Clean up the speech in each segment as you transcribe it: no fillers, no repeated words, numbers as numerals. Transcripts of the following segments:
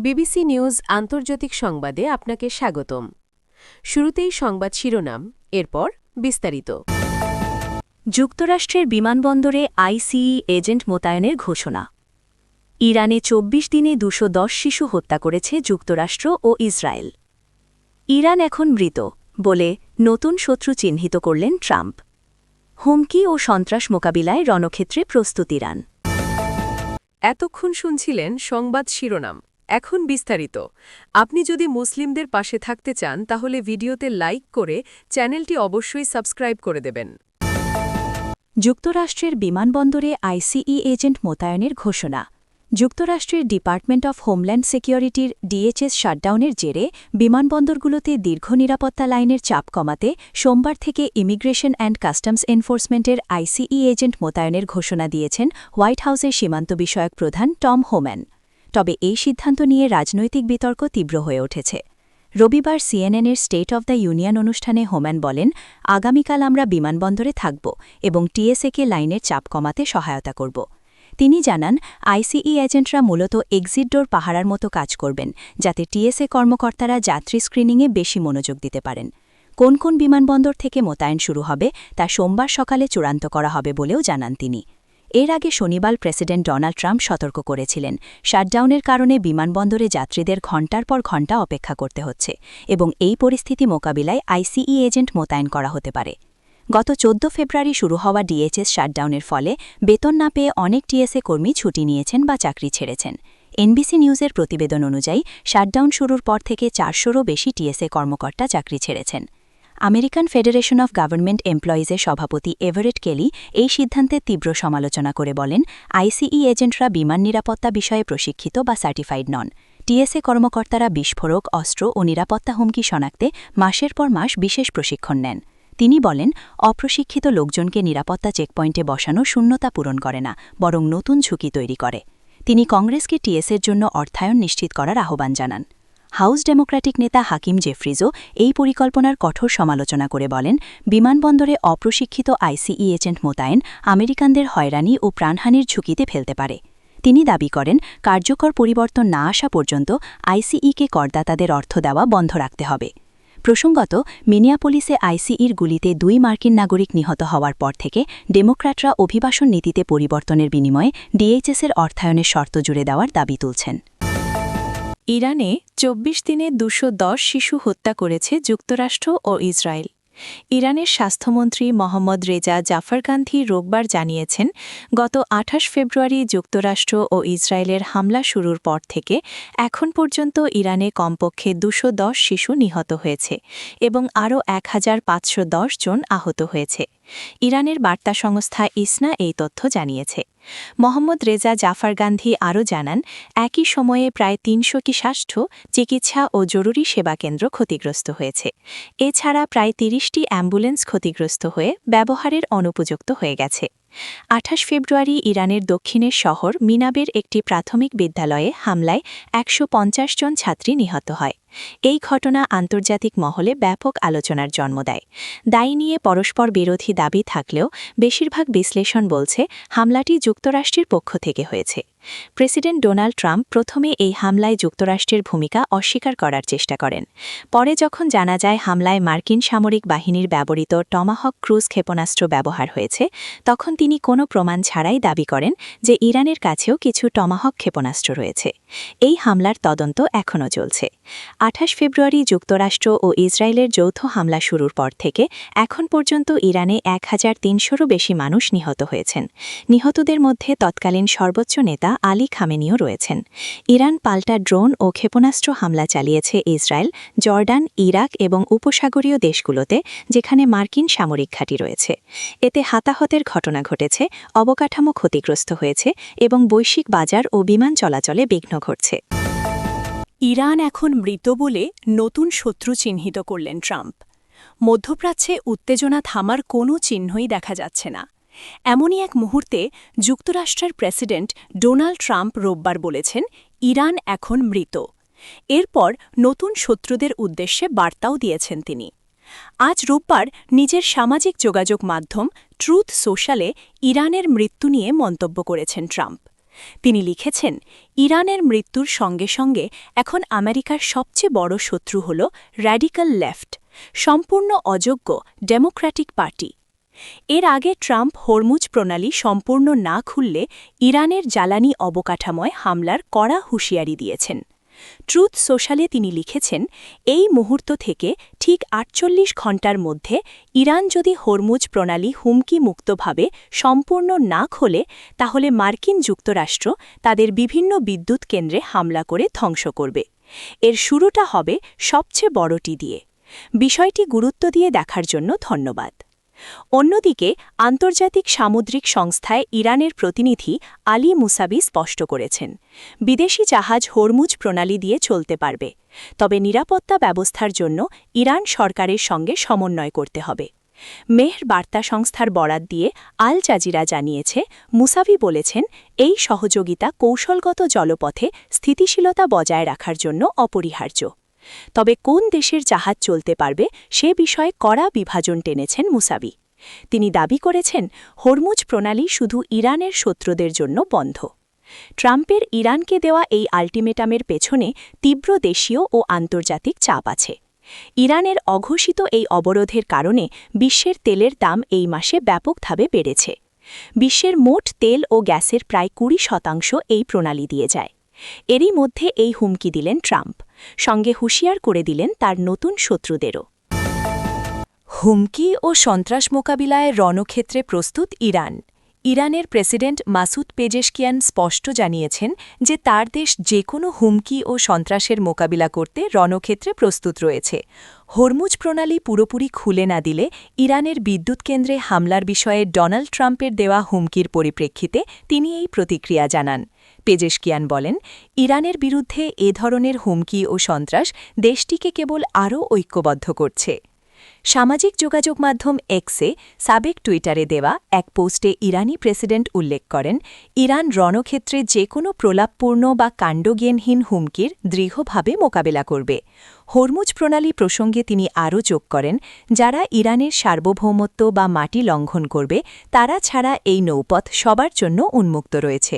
BBC news আন্তর্জাতিক সংবাদে আপনাকে স্বাগতম। শুরুতেই সংবাদ শিরোনাম, এরপর বিস্তারিত। যুক্তরাষ্ট্রের বিমানবন্দরে আইসিই এজেন্ট মোতায়েনের ঘোষণা। ইরানে ২৪ দিনে ২১০ শিশু হত্যা করেছে যুক্তরাষ্ট্র ও ইসরায়েল। ইরান এখন মৃত বলে নতুন শত্রু চিহ্নিত করলেন ট্রাম্প। হুমকি ও সন্ত্রাস মোকাবিলায় রণক্ষেত্রে প্রস্তুত ইরান। এতক্ষণ শুনছিলেন সংবাদ শিরোনাম, এখন বিস্তারিত। আপনি যদি মুসলিমদের পাশে থাকতে চান তাহলে ভিডিওতে লাইক করে চ্যানেলটি অবশ্যই সাবস্ক্রাইব করে দেবেন। যুক্তরাষ্ট্রের বিমানবন্দরে আইসিই এজেন্ট মোতায়েনের ঘোষণা। যুক্তরাষ্ট্রের ডিপার্টমেন্ট অফ হোমল্যান্ড সিকিউরিটির ডিএচএস শাটডাউনের জেরে বিমানবন্দরগুলোতে দীর্ঘ নিরাপত্তা লাইনের চাপ কমাতে সোমবার থেকে ইমিগ্রেশন অ্যান্ড কাস্টমস এনফোর্সমেন্টের আইসিই এজেন্ট মোতায়েনের ঘোষণা দিয়েছেন হোয়াইট হাউসের সীমান্ত বিষয়ক প্রধান টম হোম্যান। তবে এই সিদ্ধান্ত নিয়ে রাজনৈতিক বিতর্ক তীব্র হয়ে উঠেছে। রবিবার সিএনএনের স্টেট অব দ্য ইউনিয়ন অনুষ্ঠানে হোম্যান বলেন, আগামীকাল আমরা বিমানবন্দরে থাকব এবং টিএসএকে লাইনের চাপ কমাতে সহায়তা করব। তিনি জানান, আইসিই এজেন্টরা মূলত এক্সিট ডোর পাহারার মতো কাজ করবেন, যাতে টিএসএ কর্মকর্তারা যাত্রী স্ক্রিনিংয়ে বেশি মনোযোগ দিতে পারেন। কোন কোন বিমানবন্দর থেকে মোতায়েন শুরু হবে তা সোমবার সকালে চূড়ান্ত করা হবে বলেও জানান তিনি। এর আগে শনিবার প্রেসিডেন্ট ডোনাল্ড ট্রাম্প সতর্ক করেছিলেন, শাটডাউনের কারণে বিমানবন্দরে যাত্রীদের ঘণ্টার পর ঘণ্টা অপেক্ষা করতে হচ্ছে এবং এই পরিস্থিতি মোকাবিলায় আইসিই এজেন্ট মোতায়েন করা হতে পারে। গত ১৪ ফেব্রুয়ারি শুরু হওয়া ডিএচএস শাটডাউনের ফলে বেতন না পেয়ে অনেক টিএসএ কর্মী ছুটি নিয়েছেন বা চাকরি ছেড়েছেন। এনবিসি নিউজের প্রতিবেদন অনুযায়ী শাটডাউন শুরুর পর থেকে ৪০০রও বেশি টিএসএ কর্মকর্তা চাকরি ছেড়েছেন। আমেরিকান ফেডারেশন অফ গভর্নমেন্ট এমপ্লয়িজের সভাপতি এভারেট কেলি এই সিদ্ধান্তের তীব্র সমালোচনা করে বলেন, আইসিই এজেন্টরা বিমান নিরাপত্তা বিষয়ে প্রশিক্ষিত বা সার্টিফাইড নন। টিএসএ কর্মকর্তারা বিস্ফোরক, অস্ত্র ও নিরাপত্তা হুমকি শনাক্তে মাসের পর মাস বিশেষ প্রশিক্ষণ নেন। তিনি বলেন, অপ্রশিক্ষিত লোকজনকে নিরাপত্তা চেকপয়েন্টে বসানো শূন্যতা পূরণ করে না, বরং নতুন ঝুঁকি তৈরি করে। তিনি কংগ্রেসকে টিএসএর জন্য অর্থায়ন নিশ্চিত করার আহ্বান জানান। হাউস ডেমোক্র্যাটিক নেতা হাকিম জেফ্রিজও এই পরিকল্পনার কঠোর সমালোচনা করে বলেন, বিমানবন্দরে অপ্রশিক্ষিত আইসিই এজেন্ট মোতায়েন আমেরিকানদের হয়রানি ও প্রাণহানির ঝুঁকিতে ফেলতে পারে। তিনি দাবি করেন, কার্যকর পরিবর্তন না আসা পর্যন্ত আইসিইকে করদাতাদের অর্থ দেওয়া বন্ধ রাখতে হবে। প্রসঙ্গত, মিনিয়াপোলিসে আইসিইর গুলিতে ২ মার্কিন নাগরিক নিহত হওয়ার পর থেকে ডেমোক্র্যাটরা অভিবাসন নীতিতে পরিবর্তনের বিনিময়ে ডিএইচএসের অর্থায়নের শর্ত জুড়ে দেওয়ার দাবি তুলছেন। ইরানে ২৪ দিনে ২১০ শিশু হত্যা করেছে যুক্তরাষ্ট্র ও ইসরায়েল। ইরানের স্বাস্থ্যমন্ত্রী মোহাম্মদ রেজা জাফরকান্থি রোববার জানিয়েছেন, গত ২৮ ফেব্রুয়ারি যুক্তরাষ্ট্র ও ইসরায়েলের হামলা শুরুর পর থেকে এখন পর্যন্ত ইরানে কমপক্ষে ২১০ শিশু নিহত হয়েছে এবং আরও ১৫১০ জন আহত হয়েছে। ইরানের বার্তা সংস্থা ইসনা এই তথ্য জানিয়েছে। মোহাম্মদ রেজা জাফরকান্থি আরও জানান, একই সময়ে প্রায় ৩০০টি স্বাস্থ্য, চিকিৎসা ও জরুরি সেবা কেন্দ্র ক্ষতিগ্রস্ত হয়েছে। এছাড়া প্রায় ৩০টি অ্যাম্বুলেন্স ক্ষতিগ্রস্ত হয়ে ব্যবহারের অনুপযুক্ত হয়ে গেছে। ২৮ ফেব্রুয়ারি ইরানের দক্ষিণের শহর মিনাবের একটি প্রাথমিক বিদ্যালয়ে হামলায় ১৫০ জন ছাত্রী নিহত হয়। এই ঘটনা আন্তর্জাতিক মহলে ব্যাপক আলোচনার জন্ম দেয়। দায় নিয়ে পরস্পর বিরোধী দাবি থাকলেও বেশিরভাগ বিশ্লেষণ বলছে হামলাটি যুক্তরাষ্ট্রের পক্ষ থেকে হয়েছে। প্রেসিডেন্ট ডোনাল্ড ট্রাম্প প্রথমে এই হামলায় যুক্তরাষ্ট্রের ভূমিকা অস্বীকার করার চেষ্টা করেন। পরে যখন জানা যায় হামলায় মার্কিন সামরিক বাহিনীর ব্যবহৃত টমাহক ক্রুজ ক্ষেপণাস্ত্র ব্যবহার হয়েছে, তখন তিনি কোনো প্রমাণ ছাড়াই দাবি করেন যে ইরানের কাছেও কিছু টমাহক ক্ষেপণাস্ত্র রয়েছে। এই হামলার তদন্ত এখনও চলছে। ২৮ ফেব্রুয়ারি যুক্তরাষ্ট্র ও ইসরায়েলের যৌথ হামলা শুরুর পর থেকে এখন পর্যন্ত ইরানে ১৩০০রও বেশি মানুষ নিহত হয়েছেন। নিহতদের মধ্যে তৎকালীন সর্বোচ্চ নেতা আলী খামেনিও রয়েছেন। ইরান পাল্টা ড্রোন ও ক্ষেপণাস্ত্র হামলা চালিয়েছে ইসরায়েল, জর্ডান, ইরাক এবং উপসাগরীয় দেশগুলোতে, যেখানে মার্কিন সামরিক ঘাঁটি রয়েছে। এতে হতাহতের ঘটনা ঘটেছে, অবকাঠামো ক্ষতিগ্রস্ত হয়েছে এবং বৈশ্বিক বাজার ও বিমান চলাচলে বিঘ্ন ঘটছে। ইরান এখন মৃত বলে নতুন শত্রু চিহ্নিত করলেন ট্রাম্প। মধ্যপ্রাচ্যে উত্তেজনা থামার কোনো চিহ্নই দেখা যাচ্ছে না। এমনই এক মুহূর্তে যুক্তরাষ্ট্রের প্রেসিডেন্ট ডোনাল্ড ট্রাম্প রোববার বলেছেন, ইরান এখন মৃত। এরপর নতুন শত্রুদের উদ্দেশ্যে বার্তাও দিয়েছেন তিনি। আজ রোববার নিজের সামাজিক যোগাযোগ মাধ্যম ট্রুথ সোশ্যালে ইরানের মৃত্যু নিয়ে মন্তব্য করেছেন ট্রাম্প। তিনি লিখেছেন, ইরানের মৃত্যুর সঙ্গে সঙ্গে এখন আমেরিকার সবচেয়ে বড় শত্রু হল র্যাডিক্যাল লেফট, সম্পূর্ণ অযোগ্য ডেমোক্র্যাটিক পার্টি। এর আগে ট্রাম্প হরমুজ প্রণালী সম্পূর্ণ না খুললে ইরানের জ্বালানি অবকাঠামোয় হামলার কড়া হুঁশিয়ারি দিয়েছেন। ট্রুথ সোশ্যালে তিনি লিখেছেন, এই মুহূর্ত থেকে ঠিক ৪৮ ঘণ্টার মধ্যে ইরান যদি হরমুজ প্রণালী হুমকিমুক্তভাবে সম্পূর্ণ না খোলে তাহলে মার্কিন যুক্তরাষ্ট্র তাদের বিভিন্ন বিদ্যুৎ কেন্দ্রে হামলা করে ধ্বংস করবে। এর শুরুটা হবে সবচেয়ে বড়টি দিয়ে। বিষয়টি গুরুত্ব দিয়ে দেখার জন্য ধন্যবাদ। অন্যদিকে আন্তর্জাতিক সামুদ্রিক সংস্থায় ইরানের প্রতিনিধি আলী মুসাবি স্পষ্ট করেছেন, বিদেশি জাহাজ হরমুজ প্রণালী দিয়ে চলতে পারবে, তবে নিরাপত্তা ব্যবস্থার জন্য ইরান সরকারের সঙ্গে সমন্বয় করতে হবে। মেহর বার্তা সংস্থার বরাত দিয়ে আল জাজিরা জানিয়েছে, মুসাবি বলেছেন, এই সহযোগিতা কৌশলগত জলপথে স্থিতিশীলতা বজায় রাখার জন্য অপরিহার্য। তবে কোন দেশের জাহাজ চলতে পারবে সে বিষয়ে কড়া বিভাজন টেনেছেন মুসাবি। তিনি দাবি করেছেন, হরমুজ প্রণালী শুধু ইরানের শত্রুদের জন্য বন্ধ। ট্রাম্পের ইরানকে দেওয়া এই আল্টিমেটামের পেছনে তীব্র দেশীয় ও আন্তর্জাতিক চাপ আছে। ইরানের অঘোষিত এই অবরোধের কারণে বিশ্বের তেলের দাম এই মাসে ব্যাপকভাবে বেড়েছে। বিশ্বের মোট তেল ও গ্যাসের প্রায় ২০% এই প্রণালী দিয়ে যায়। এরই মধ্যে এই হুমকি দিলেন ট্রাম্প, সঙ্গে হুঁশিয়ার করে দিলেন তার নতুন শত্রুদেরও। হুমকি ও সন্ত্রাস মোকাবিলায় রণক্ষেত্রে প্রস্তুত ইরান। ইরানের প্রেসিডেন্ট মাসুদ পেজেশকিয়ান স্পষ্ট জানিয়েছেন যে তার দেশ যে কোনো হুমকি ও সন্ত্রাসের মোকাবিলা করতে রণক্ষেত্রে প্রস্তুত রয়েছে। হরমুজ প্রণালী পুরোপুরি খুলে না দিলে ইরানের বিদ্যুৎ কেন্দ্রে হামলার বিষয়ে ডোনাল্ড ট্রাম্পের দেওয়া হুমকির পরিপ্রেক্ষিতে তিনি এই প্রতিক্রিয়া জানান। পেজেশকিয়ান বলেন, ইরানের বিরুদ্ধে এ ধরনের হুমকি ও সন্ত্রাস দেশটিকে কেবল আরও ঐক্যবদ্ধ করছে। সামাজিক যোগাযোগ মাধ্যম এক্সে সাবেক টুইটারে দেওয়া এক পোস্টে ইরানি প্রেসিডেন্ট উল্লেখ করেন, ইরান রণক্ষেত্রে যে কোনো প্রলাপপূর্ণ বা কাণ্ডজ্ঞানহীন হুমকির দৃঢ়ভাবে মোকাবেলা করবে। হরমুজ প্রণালী প্রসঙ্গে তিনি আরও যোগ করেন, যারা ইরানের সার্বভৌমত্ব বা মাটি লঙ্ঘন করবে তারা ছাড়া এই নৌপথ সবার জন্য উন্মুক্ত রয়েছে।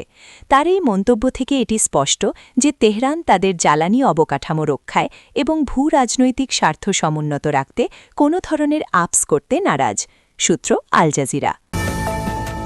তার এই মন্তব্য থেকে এটি স্পষ্ট যে তেহরান তাদের জ্বালানি অবকাঠামো রক্ষায় এবং ভূ-রাজনৈতিক স্বার্থ সমুন্নত রাখতে কোনো ধরনের আপস করতে নারাজ। সূত্র আল জাজিরা।